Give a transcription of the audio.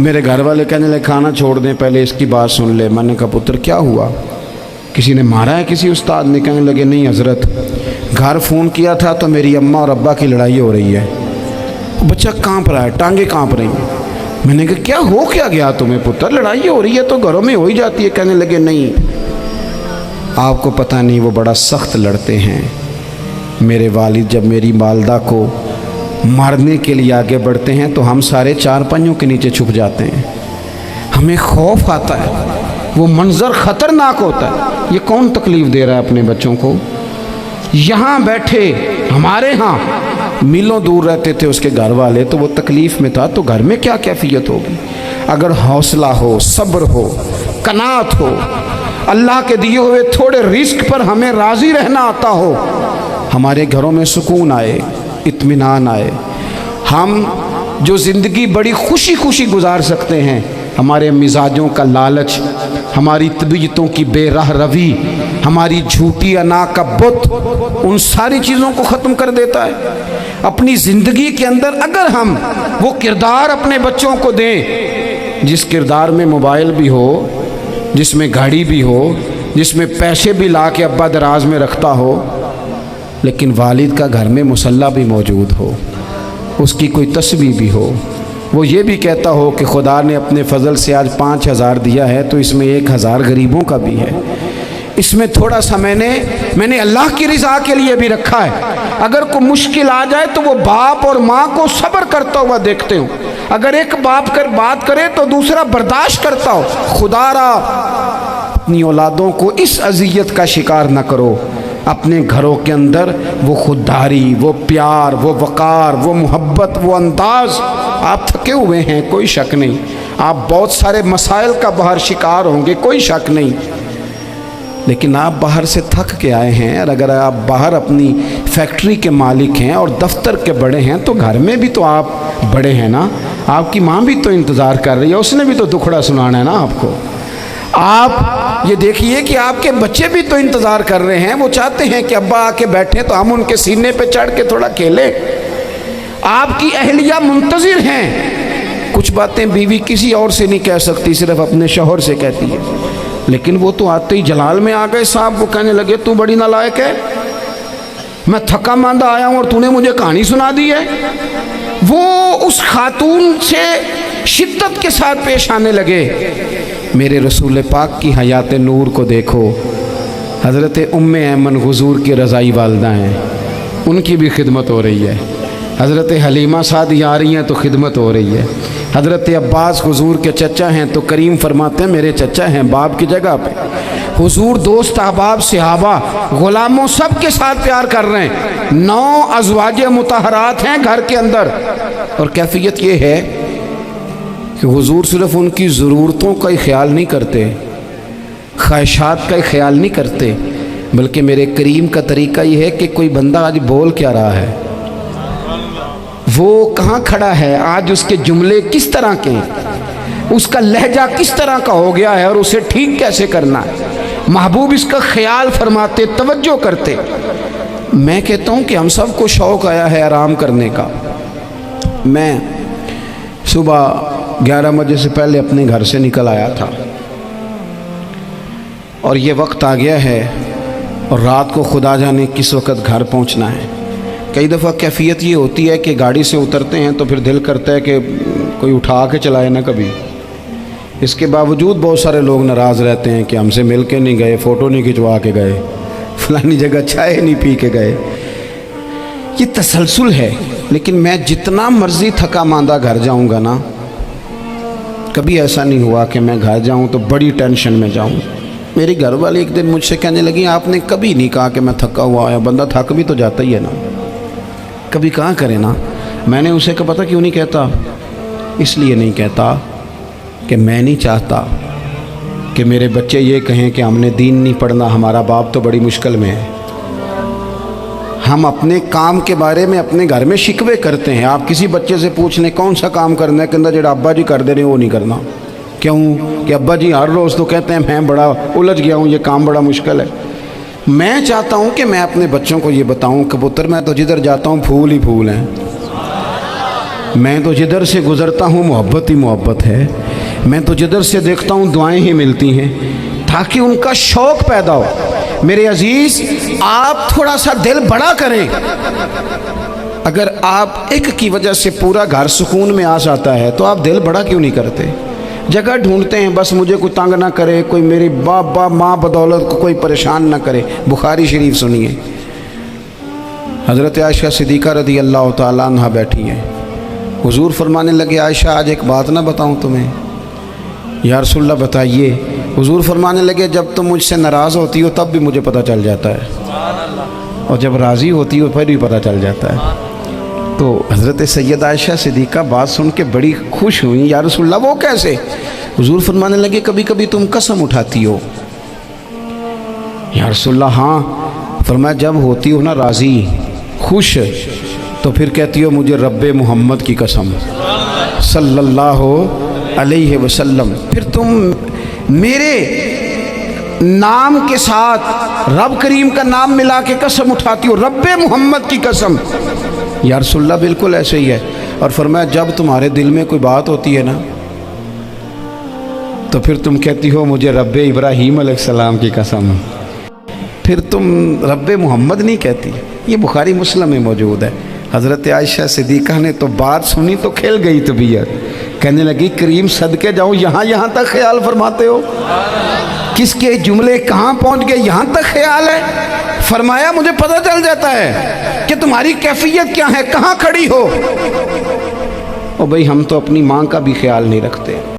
میرے گھر والے کہنے لگے کھانا چھوڑ دیں پہلے اس کی بات سن لے۔ میں نے کہا پتر کیا ہوا، کسی نے مارا ہے کسی استاد نے؟ کہنے لگے نہیں حضرت، گھر فون کیا تھا تو میری اماں اور ابا کی لڑائی ہو رہی ہے۔ بچہ کانپ رہا ہے، ٹانگیں کانپ رہی ہیں۔ میں نے کہا کیا ہو کیا گیا تمہیں پتر، لڑائی ہو رہی ہے تو گھروں میں ہو ہی جاتی ہے۔ کہنے لگے نہیں آپ کو پتہ نہیں، وہ بڑا سخت لڑتے ہیں۔ میرے والد جب میری والدہ کو مارنے کے لیے آگے بڑھتے ہیں تو ہم سارے چار پنجوں کے نیچے چھپ جاتے ہیں، ہمیں خوف آتا ہے، وہ منظر خطرناک ہوتا ہے۔ یہ کون تکلیف دے رہا ہے اپنے بچوں کو؟ یہاں بیٹھے ہمارے ہاں میلوں دور رہتے تھے اس کے گھر والے، تو وہ تکلیف میں تھا، تو گھر میں کیا کیفیت ہوگی؟ اگر حوصلہ ہو، صبر ہو، قناعت ہو، اللہ کے دیے ہوئے تھوڑے رزق پر ہمیں راضی رہنا آتا ہو، ہمارے گھروں میں سکون آئے، اطمینان آئے، ہم جو زندگی بڑی خوشی خوشی گزار سکتے ہیں۔ ہمارے مزاجوں کا لالچ، ہماری طبیعتوں کی بے راہ روی، ہماری جھوٹی انا کا بت، ان ساری چیزوں کو ختم کر دیتا ہے۔ اپنی زندگی کے اندر اگر ہم وہ کردار اپنے بچوں کو دیں، جس کردار میں موبائل بھی ہو، جس میں گاڑی بھی ہو، جس میں پیسے بھی لا کے ابا دراز میں رکھتا ہو، لیکن والد کا گھر میں مصلی بھی موجود ہو، اس کی کوئی تسبیح بھی ہو، وہ یہ بھی کہتا ہو کہ خدا نے اپنے فضل سے آج 5000 دیا ہے تو اس میں 1000 غریبوں کا بھی ہے، اس میں تھوڑا سا میں نے اللہ کی رضا کے لیے بھی رکھا ہے۔ اگر کوئی مشکل آ جائے تو وہ باپ اور ماں کو صبر کرتا ہوا دیکھتے ہوں، اگر ایک باپ کر بات کرے تو دوسرا برداشت کرتا ہو۔ خدا را اپنی اولادوں کو اس اذیت کا شکار نہ کرو۔ اپنے گھروں کے اندر وہ خودداری، وہ پیار، وہ وقار، وہ محبت، وہ انداز۔ آپ تھکے ہوئے ہیں کوئی شک نہیں، آپ بہت سارے مسائل کا باہر شکار ہوں گے کوئی شک نہیں، لیکن آپ باہر سے تھک کے آئے ہیں، اور اگر آپ باہر اپنی فیکٹری کے مالک ہیں اور دفتر کے بڑے ہیں تو گھر میں بھی تو آپ بڑے ہیں نا، آپ کی ماں بھی تو انتظار کر رہی ہے، اس نے بھی تو دکھڑا سنانا ہے نا آپ کو۔ آپ یہ دیکھیے کہ آپ کے بچے بھی تو انتظار کر رہے ہیں، وہ چاہتے ہیں کہ ابا آ کے بیٹھیں تو ہم ان کے سینے پہ چڑھ کے تھوڑا کھیلیں۔ آپ کی اہلیہ منتظر ہیں، کچھ باتیں بیوی کسی اور سے نہیں کہہ سکتی، صرف اپنے شوہر سے کہتی ہے، لیکن وہ تو آتے ہی جلال میں آ گئے صاحب، وہ کہنے لگے تو بڑی نالائق ہے، میں تھکا ماندہ آیا ہوں اور تو نے مجھے کہانی سنا دی ہے۔ وہ اس خاتون سے شدت کے ساتھ پیش آنے لگے۔ میرے رسول پاک کی حیات نور کو دیکھو، حضرت ام ایمن حضور کی رضائی والدہ ہیں، ان کی بھی خدمت ہو رہی ہے، حضرت حلیمہ سعدی آ رہی ہیں تو خدمت ہو رہی ہے، حضرت عباس حضور کے چچا ہیں تو کریم فرماتے ہیں میرے چچا ہیں باپ کی جگہ پہ، حضور دوست احباب صحابہ غلاموں سب کے ساتھ پیار کر رہے ہیں، 9 ازواج مطہرات ہیں گھر کے اندر، اور کیفیت یہ ہے کہ حضور صرف ان کی ضرورتوں کا ہی خیال نہیں کرتے، خواہشات کا ہی خیال نہیں کرتے، بلکہ میرے کریم کا طریقہ یہ ہے کہ کوئی بندہ آج بول کیا رہا ہے، وہ کہاں کھڑا ہے آج، اس کے جملے کس طرح کے ہیں، اس کا لہجہ کس طرح کا ہو گیا ہے اور اسے ٹھیک کیسے کرنا ہے، محبوب اس کا خیال فرماتے، توجہ کرتے۔ میں کہتا ہوں کہ ہم سب کو شوق آیا ہے آرام کرنے کا۔ میں صبح 11 بجے سے پہلے اپنے گھر سے نکل آیا تھا، اور یہ وقت آ گیا ہے اور رات کو خدا جانے کس وقت گھر پہنچنا ہے۔ کئی دفعہ کیفیت یہ ہوتی ہے کہ گاڑی سے اترتے ہیں تو پھر دل کرتا ہے کہ کوئی اٹھا کے چلائے نہ کبھی، اس کے باوجود بہت سارے لوگ ناراض رہتے ہیں کہ ہم سے مل کے نہیں گئے، فوٹو نہیں کھنچوا کے گئے، فلانی جگہ چائے نہیں پی کے گئے۔ یہ تسلسل ہے، لیکن میں جتنا مرضی تھکا ماندہ گھر جاؤں گا نا، کبھی ایسا نہیں ہوا کہ میں گھر جاؤں تو بڑی ٹینشن میں جاؤں۔ میری گھر والی ایک دن مجھ سے کہنے لگی آپ نے کبھی نہیں کہا کہ میں تھکا ہوا آیا، بندہ تھک بھی تو جاتا ہی ہے نا، کبھی کہاں کرے نا۔ میں نے اسے کہا پتہ کیوں نہیں کہتا، اس لیے نہیں کہتا کہ میں نہیں چاہتا کہ میرے بچے یہ کہیں کہ ہم نے دین نہیں پڑھنا، ہمارا باپ تو بڑی مشکل میں ہے۔ ہم اپنے کام کے بارے میں اپنے گھر میں شکوے کرتے ہیں، آپ کسی بچے سے پوچھ لیں کون سا کام کرنا ہے، کہ جڑا ابا جی کر دے رہے ہیں وہ نہیں کرنا، کیوں کہ ابا جی ہر روز تو کہتے ہیں میں بڑا الجھ گیا ہوں، یہ کام بڑا مشکل ہے۔ میں چاہتا ہوں کہ میں اپنے بچوں کو یہ بتاؤں کہ پتر میں تو جدھر جاتا ہوں پھول ہی پھول ہیں، میں تو جدھر سے گزرتا ہوں محبت ہی محبت ہے، میں تو جدھر سے دیکھتا ہوں دعائیں ہی ملتی ہیں، تاکہ ان کا شوق پیدا ہو۔ میرے عزیز، آپ تھوڑا سا دل بڑا کریں۔ اگر آپ ایک کی وجہ سے پورا گھر سکون میں آ جاتا ہے تو آپ دل بڑا کیوں نہیں کرتے؟ جگہ ڈھونڈتے ہیں بس مجھے کوئی تنگ نہ کرے، کوئی میری باپ ماں بدولت کو کوئی پریشان نہ کرے۔ بخاری شریف سنیے، حضرت عائشہ صدیقہ رضی اللہ تعالیٰ عنہ بیٹھی ہیں، حضور فرمانے لگے عائشہ آج ایک بات نہ بتاؤں تمہیں؟ یا رسول اللہ بتائیے۔ حضور فرمانے لگے جب تم مجھ سے ناراض ہوتی ہو تب بھی مجھے پتہ چل جاتا ہے، اور جب راضی ہوتی ہو پھر بھی پتہ چل جاتا ہے۔ تو حضرت سیدہ عائشہ صدیقہ بات سن کے بڑی خوش ہوئیں، یا رسول اللہ وہ کیسے؟ حضور فرمانے لگے کبھی کبھی تم قسم اٹھاتی ہو۔ یا رسول اللہ ہاں۔ فرمایا جب ہوتی ہو نا راضی، خوش، تو پھر کہتی ہو مجھے رب محمد کی قسم صلی اللہ علیہ وسلم، پھر تم میرے نام کے ساتھ رب کریم کا نام ملا کے قسم اٹھاتی ہو، رب محمد کی قسم۔ یا رسول اللہ بالکل ایسے ہی ہے۔ اور فرمایا جب تمہارے دل میں کوئی بات ہوتی ہے نا تو پھر تم کہتی ہو مجھے رب ابراہیم علیہ السلام کی قسم، پھر تم رب محمد نہیں کہتی۔ یہ بخاری مسلم میں موجود ہے۔ حضرت عائشہ صدیقہ نے تو بات سنی تو کھل گئی طبیعت، کہنے لگی کریم صدقے جاؤں، یہاں تک خیال فرماتے ہو؟ کس کے جملے کہاں پہنچ گئے، یہاں تک خیال ہے؟ فرمایا مجھے پتہ چل جاتا ہے کہ تمہاری کیفیت کیا ہے، کہاں کھڑی ہو۔ اور بھئی ہم تو اپنی ماں کا بھی خیال نہیں رکھتے،